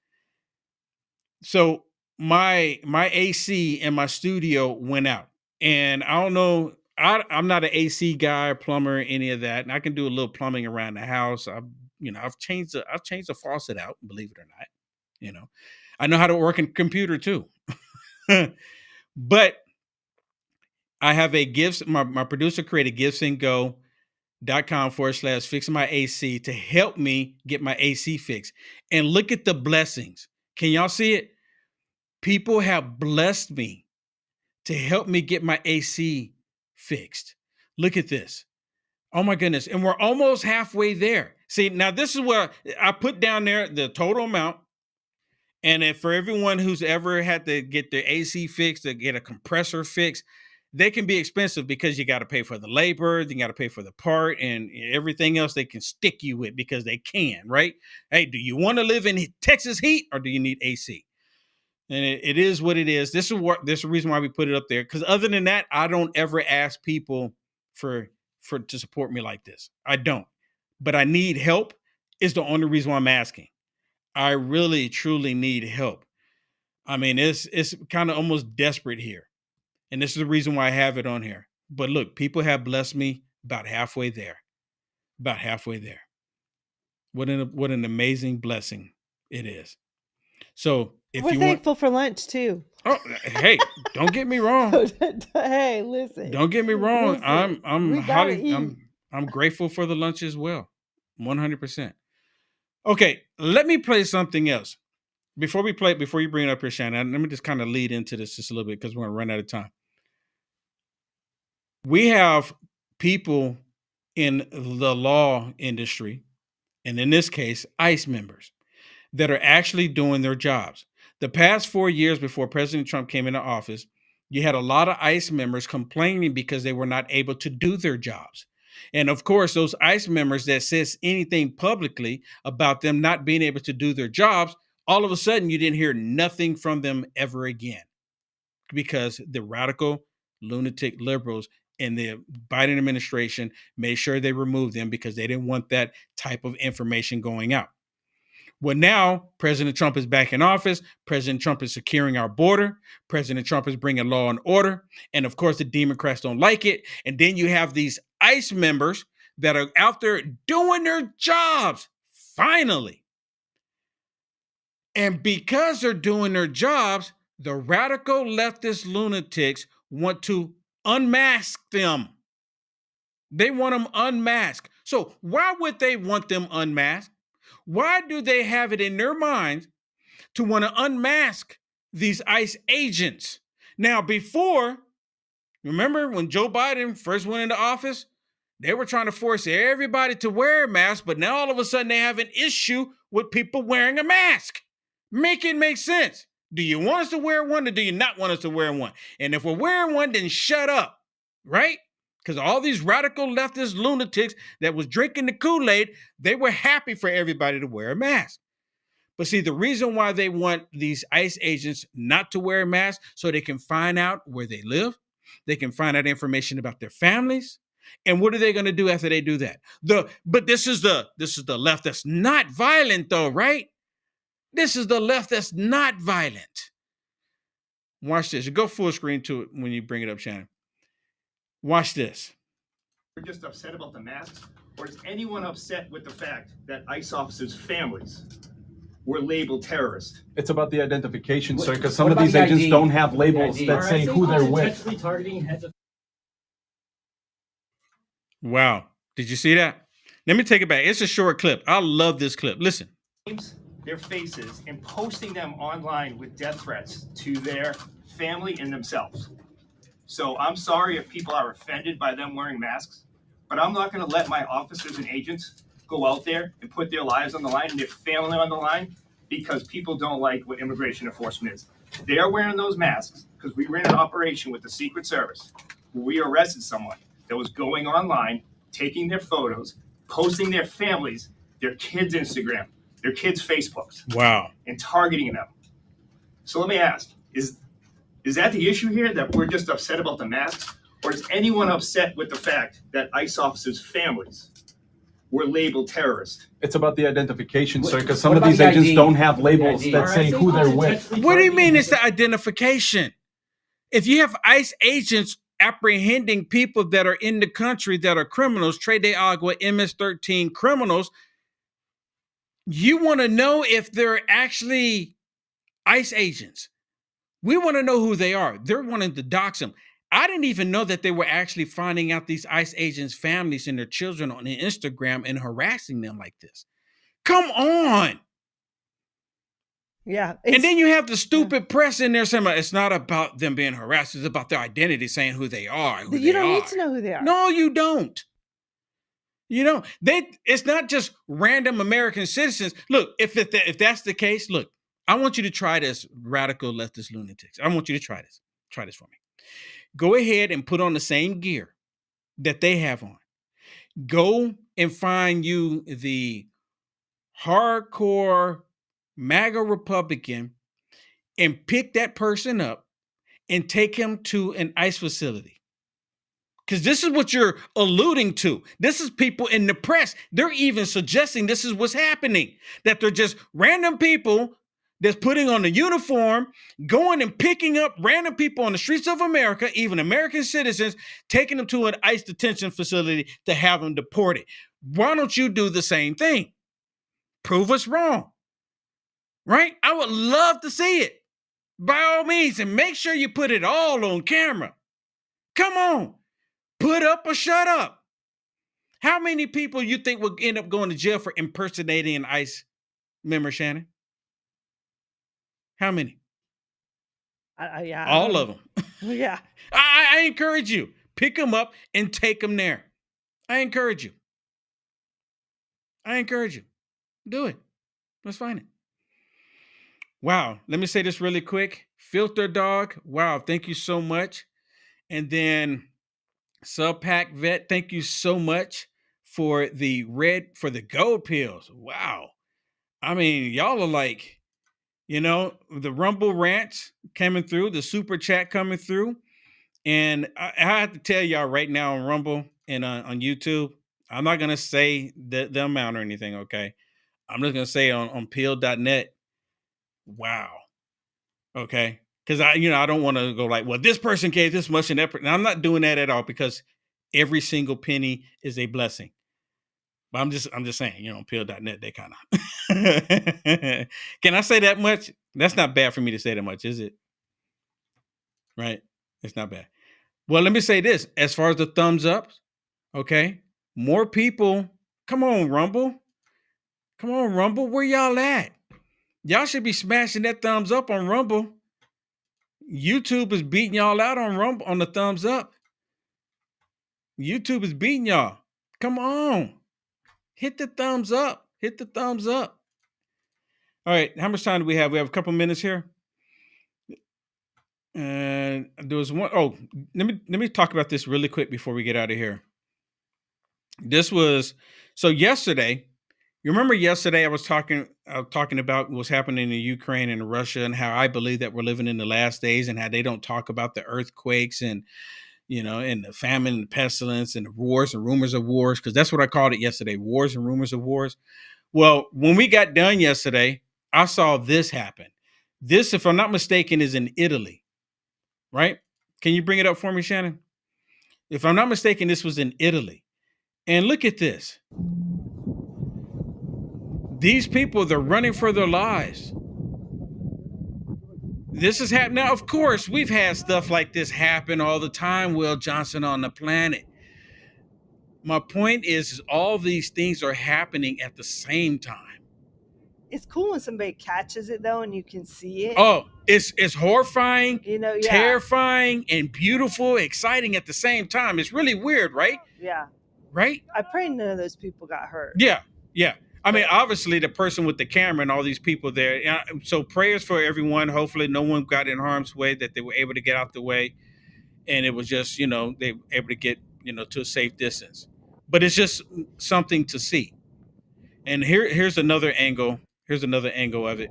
So my AC in my studio went out, and I don't know, I'm not an AC guy, plumber, any of that. And I can do a little plumbing around the house. I've changed the faucet out, believe it or not. I know how to work a computer too. But I have a gifts. My producer created giftsandgo.com/fix my AC to help me get my AC fixed. And look at the blessings. Can y'all see it? People have blessed me to help me get my AC fixed. Look at this. Oh my goodness. And we're almost halfway there. See, now this is where I put down there the total amount. And if for everyone who's ever had to get their AC fixed, to get a compressor fixed, they can be expensive because you got to pay for the labor, you got to pay for the part, and everything else they can stick you with because they can, right? Hey, do you want to live in Texas heat or do you need AC? And it is what it is. This is the reason why we put it up there. Because other than that, I don't ever ask people to support me like this. I don't. But I need help is the only reason why I'm asking. I really, truly need help. I mean, it's kind of almost desperate here. And this is the reason why I have it on here. But look, people have blessed me about halfway there. About halfway there. What an amazing blessing it is. So if we're thankful for lunch too. Oh, hey, don't get me wrong. Hey, listen. Don't get me wrong. I'm grateful for the lunch as well. 100%. Okay, let me play something else. Before you bring it up here, Shannon, let me just kind of lead into this just a little bit because we're going to run out of time. We have people in the law industry, and in this case, ICE members, that are actually doing their jobs. The past 4 years before President Trump came into office, You had a lot of ICE members complaining because they were not able to do their jobs. And of course, those ICE members that says anything publicly about them not being able to do their jobs, all of a sudden you didn't hear nothing from them ever again, because the radical lunatic liberals in the Biden administration made sure they removed them because they didn't want that type of information going out. Well, now President Trump is back in office. President Trump is securing our border. President Trump is bringing law and order. And of course, the Democrats don't like it. And then you have these ICE members that are out there doing their jobs, finally. And because they're doing their jobs, the radical leftist lunatics want to unmask them. They want them unmasked. So why would they want them unmasked? Why do they have it in their minds to want to unmask these ICE agents? Now, before, remember when Joe Biden first went into office, they were trying to force everybody to wear a mask, but now all of a sudden they have an issue with people wearing a mask. Make it make sense. Do you want us to wear one or do you not want us to wear one? And if we're wearing one, then shut up, right? Because all these radical leftist lunatics that was drinking the Kool-Aid, they were happy for everybody to wear a mask. But see, the reason why they want these ICE agents not to wear a mask, so they can find out where they live, they can find out information about their families. And what are they going to do after they do that? But this is the left that's not violent, though, right? This is the left that's not violent. Watch this. You go full screen to it when you bring it up, Shannon. Watch this. We're just upset about the masks, or is anyone upset with the fact that ICE officers' families were labeled terrorists? It's about the identification, sir, because some of these agents don't have labels that say who they're with. Wow. Did you see that? Let me take it back. It's a short clip. I love this clip. Listen. Their faces and posting them online with death threats to their family and themselves. So I'm sorry if people are offended by them wearing masks, but I'm not going to let my officers and agents go out there and put their lives on the line and their family on the line because people don't like what immigration enforcement is. They are wearing those masks because we ran an operation with the Secret Service where we arrested someone that was going online, taking their photos, posting their families, their kids' Instagram, their kids' Facebooks. Wow. And targeting them. So let me ask, is that the issue here, that we're just upset about the masks? Or is anyone upset with the fact that ICE officers' families were labeled terrorists? It's about the identification, sir, because some of these agents don't have labels that say who they're with. What do you mean it's the identification? If you have ICE agents apprehending people that are in the country that are criminals, Tres de Agua, MS-13 criminals, you want to know if they're actually ICE agents. We want to know who they are. They're wanting to dox them. I didn't even know that they were actually finding out these ICE agents' families and their children on Instagram and harassing them like this. Come on. Yeah. And then you have the stupid press in there saying it's not about them being harassed. It's about their identity, saying who they are. You don't need to know who they are. No, you don't. You know, it's not just random American citizens. Look, if that's the case, look, I want you to try this, radical leftist lunatics. I want you to try this. Try this for me. Go ahead and put on the same gear that they have on. Go and find you the hardcore MAGA Republican and pick that person up and take him to an ICE facility. Because this is what you're alluding to. This is people in the press. They're even suggesting this is what's happening, that they're just random people that's putting on a uniform, going and picking up random people on the streets of America, even American citizens, taking them to an ICE detention facility to have them deported. Why don't you do the same thing? Prove us wrong, right? I would love to see it, by all means, and make sure you put it all on camera. Come on. Put up or shut up. How many people you think will end up going to jail for impersonating an ICE member, Shannon? How many? Yeah. All of them. Yeah. I encourage you. Pick them up and take them there. I encourage you. Do it. Let's find it. Wow. Let me say this really quick. Filter Dog. Wow. Thank you so much. And then Sub Pack Vet. Thank you so much for the gold pills. Wow. I mean, y'all are like, the Rumble rants coming through, the super chat coming through. And I have to tell y'all right now on Rumble and on YouTube, I'm not going to say the amount or anything, okay? I'm just going to say on peel.net, wow. Okay? Because I don't want to go like, well, this person gave this much and that. And I'm not doing that at all, because every single penny is a blessing. But I'm just saying, peel.net, they kind of. Can I say that much? That's not bad for me to say that much, is it? Right? It's not bad. Well, let me say this. As far as the thumbs up, okay, more people. Come on, Rumble. Come on, Rumble. Where y'all at? Y'all should be smashing that thumbs up on Rumble. YouTube is beating y'all out on Rumble on the thumbs up. YouTube is beating y'all. Come on. Hit the thumbs up. Hit the thumbs up. All right. How much time do we have? We have a couple minutes here. And there was one. Oh, let me talk about this really quick before we get out of here. This was so yesterday. You remember yesterday I was talking about what's happening in Ukraine and Russia, and how I believe that we're living in the last days, and how they don't talk about the earthquakes and and the famine and the pestilence and the wars and rumors of wars, because that's what I called it yesterday, wars and rumors of wars. Well, when we got done yesterday, I saw this happen. This, if I'm not mistaken, is in Italy, right? Can you bring it up for me, Shannon? If I'm not mistaken, this was in Italy. And look at this. These people, they're running for their lives. This is happening. Now, of course, we've had stuff like this happen all the time, Will Johnson, on the planet. My point is all these things are happening at the same time. It's cool when somebody catches it, though, and you can see it. Oh, it's horrifying, terrifying, and beautiful, exciting at the same time. It's really weird, right? Yeah. Right? I pray none of those people got hurt. Yeah. I mean, obviously, the person with the camera and all these people there. So prayers for everyone. Hopefully, no one got in harm's way, that they were able to get out the way. And it was just, they were able to get, to a safe distance. But it's just something to see. And here's another angle. Here's another angle of it.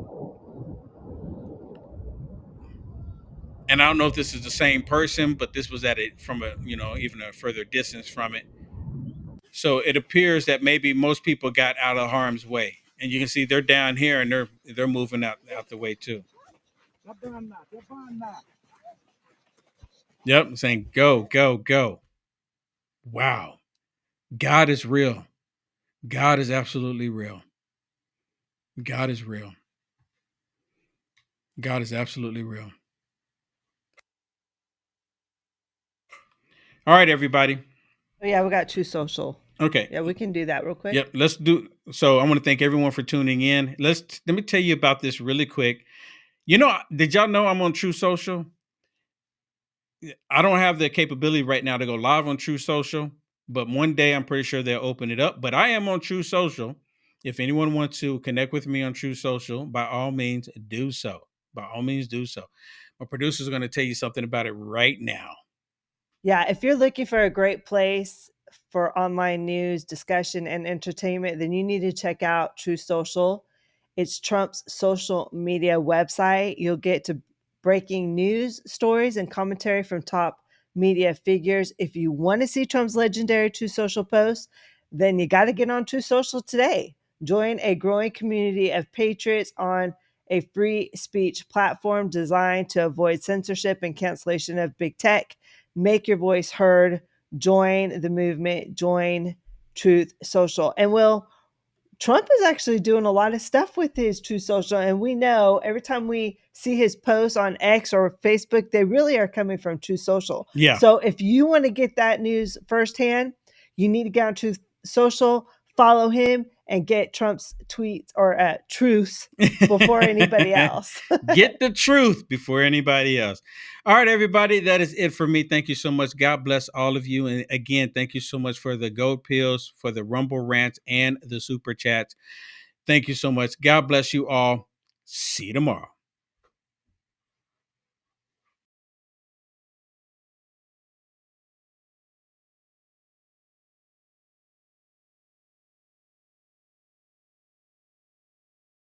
And I don't know if this is the same person, but this was at it from even a further distance from it. So it appears that maybe most people got out of harm's way. And you can see they're down here and they're moving out the way too. Yep, saying go, go, go. Wow. God is real. God is absolutely real. God is real. God is absolutely real. All right, everybody. Oh, yeah, we got True Social. Okay. Yeah, we can do that real quick. Yep, let's do. So I want to thank everyone for tuning in. Let me tell you about this really quick. Did y'all know I'm on True Social? I don't have the capability right now to go live on True Social, but one day I'm pretty sure they'll open it up. But I am on True Social. If anyone wants to connect with me on True Social, by all means, do so. By all means, do so. My producers are going to tell you something about it right now. Yeah, if you're looking for a great place for online news, discussion, and entertainment, then you need to check out True Social. It's Trump's social media website. You'll get to breaking news, stories, and commentary from top media figures. If you want to see Trump's legendary True Social posts, then you got to get on True Social today. Join a growing community of patriots on a free speech platform designed to avoid censorship and cancellation of big tech. Make your voice heard. Join the movement. Join Truth Social. And Trump is actually doing a lot of stuff with his True Social. And we know every time we see his posts on X or Facebook, they really are coming from True Social. Yeah. So if you want to get that news firsthand, you need to get on Truth Social, follow him, and get Trump's tweets or truths before anybody else. Get the truth before anybody else. All right, everybody, that is it for me. Thank you so much. God bless all of you. And again, thank you so much for the gold pills, for the Rumble rants, and the super chats. Thank you so much. God bless you all. See you tomorrow.